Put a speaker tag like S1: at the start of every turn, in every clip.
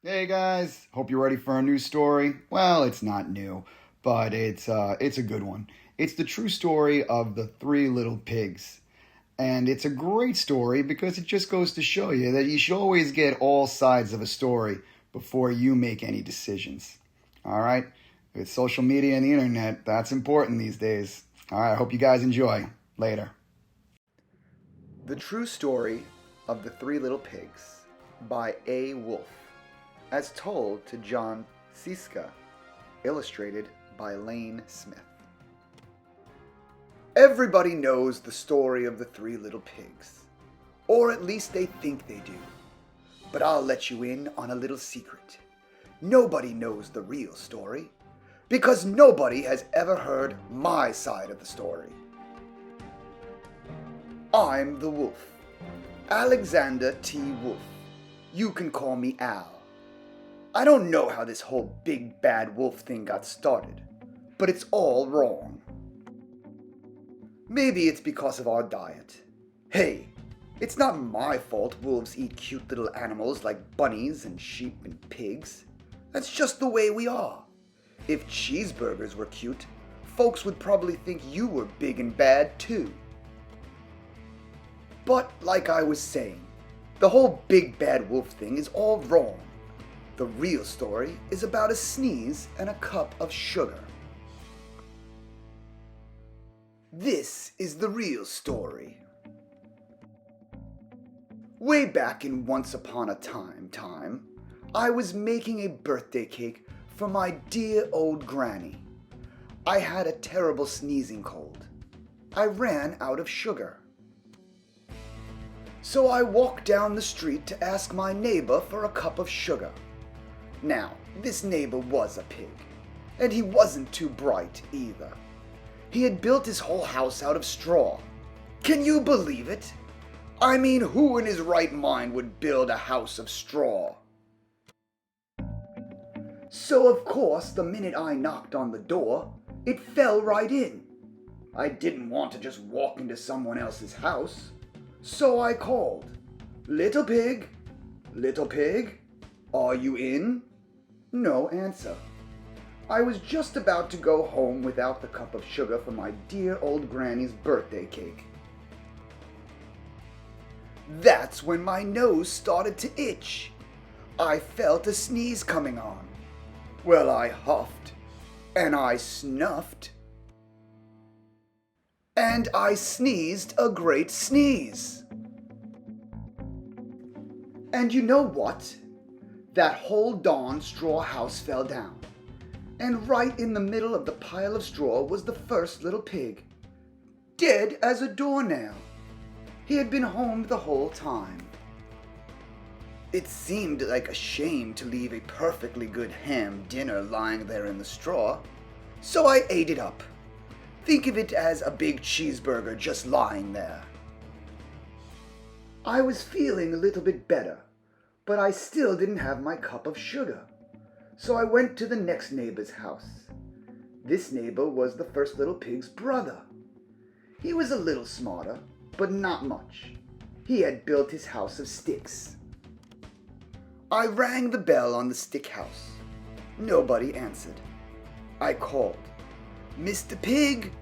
S1: Hey guys, hope you're ready for a new story. Well, it's not new, but it's a good one. It's the true story of the three little pigs. And it's a great story because it just goes to show you that you should always get all sides of a story before you make any decisions. All right? With social media and the internet, that's important these days. All right, I hope you guys enjoy. Later. The True Story of the Three Little Pigs by A. Wolfe, as told to Jon Scieszka, illustrated by Lane Smith. Everybody knows the story of the Three Little Pigs, or at least they think they do. But I'll let you in on a little secret. Nobody knows the real story, because nobody has ever heard my side of the story. I'm the wolf, Alexander T. Wolfe. You can call me Al. I don't know how this whole big bad wolf thing got started, but it's all wrong. Maybe it's because of our diet. Hey, it's not my fault wolves eat cute little animals like bunnies and sheep and pigs. That's just the way we are. If cheeseburgers were cute, folks would probably think you were big and bad too. But like I was saying, the whole big bad wolf thing is all wrong. The real story is about a sneeze and a cup of sugar. This is the real story. Way back in Once Upon a Time, I was making a birthday cake for my dear old granny. I had a terrible sneezing cold. I ran out of sugar. So I walked down the street to ask my neighbor for a cup of sugar. Now, this neighbor was a pig, and he wasn't too bright either. He had built his whole house out of straw. Can you believe it? I mean, who in his right mind would build a house of straw? So of course, the minute I knocked on the door, it fell right in. I didn't want to just walk into someone else's house. So I called, little pig, are you in? No answer. I was just about to go home without the cup of sugar for my dear old granny's birthday cake. That's when my nose started to itch. I felt a sneeze coming on. Well, I huffed, and I snuffed, and I sneezed a great sneeze. And you know what? That whole darn straw house fell down. And right in the middle of the pile of straw was the first little pig, dead as a doornail. He had been home the whole time. It seemed like a shame to leave a perfectly good ham dinner lying there in the straw, so I ate it up. Think of it as a big cheeseburger just lying there. I was feeling a little bit better, but I still didn't have my cup of sugar. So I went to the next neighbor's house. This neighbor was the first little pig's brother. He was a little smarter, but not much. He had built his house of sticks. I rang the bell on the stick house. Nobody answered. I called, Mr. Pig,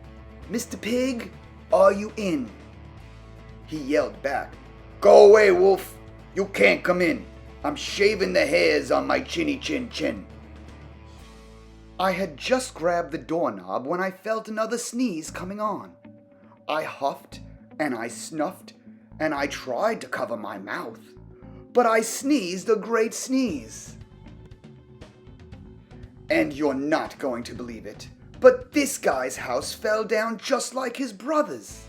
S1: are you in? He yelled back, Go away, wolf. You can't come in. I'm shaving the hairs on my chinny chin. I had just grabbed the doorknob when I felt another sneeze coming on. I huffed and I snuffed and I tried to cover my mouth, but I sneezed a great sneeze. And you're not going to believe it, but this guy's house fell down just like his brother's.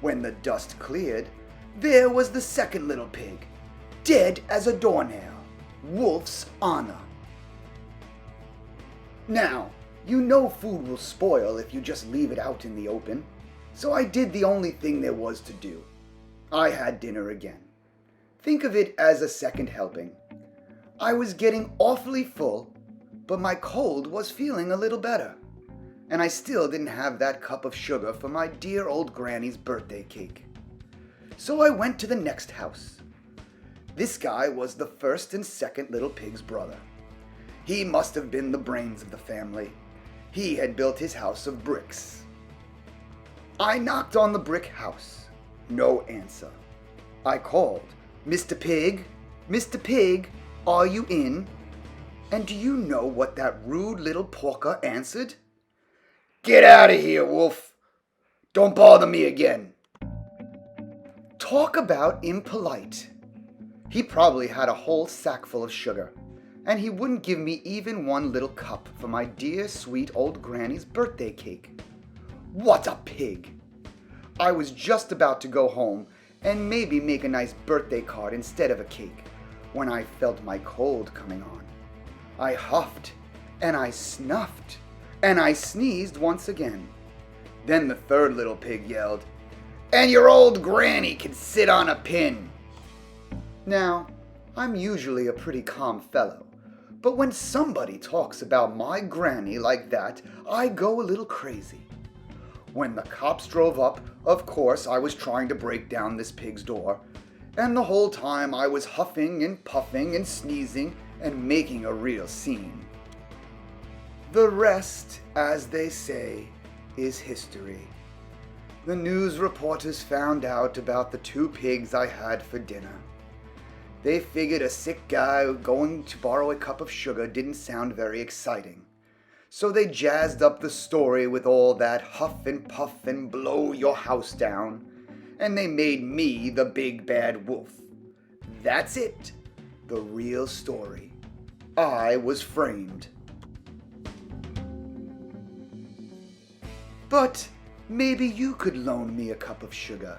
S1: When the dust cleared, there was the second little pig, dead as a doornail. Wolf's honor. Now, you know food will spoil if you just leave it out in the open, so I did the only thing there was to do. I had dinner again. Think of it as a second helping. I was getting awfully full, but my cold was feeling a little better, and I still didn't have that cup of sugar for my dear old granny's birthday cake. So I went to the next house. This guy was the first and second little pig's brother. He must have been the brains of the family. He had built his house of bricks. I knocked on the brick house. No answer. I called, "Mr. Pig, Mr. Pig, are you in?" And do you know what that rude little porker answered? "Get out of here, wolf. Don't bother me again." Talk about impolite. He probably had a whole sack full of sugar, and he wouldn't give me even one little cup for my dear, sweet old granny's birthday cake. What a pig! I was just about to go home and maybe make a nice birthday card instead of a cake when I felt my cold coming on. I huffed, and I snuffed, and I sneezed once again. Then the third little pig yelled, "And your old granny can sit on a pin." Now, I'm usually a pretty calm fellow, but when somebody talks about my granny like that, I go a little crazy. When the cops drove up, of course I was trying to break down this pig's door, and the whole time I was huffing and puffing and sneezing and making a real scene. The rest, as they say, is history. The news reporters found out about the 2 pigs I had for dinner. They figured a sick guy going to borrow a cup of sugar didn't sound very exciting. So they jazzed up the story with all that huff and puff and blow your house down, and they made me the big bad wolf. That's it, the real story. I was framed. But maybe you could loan me a cup of sugar.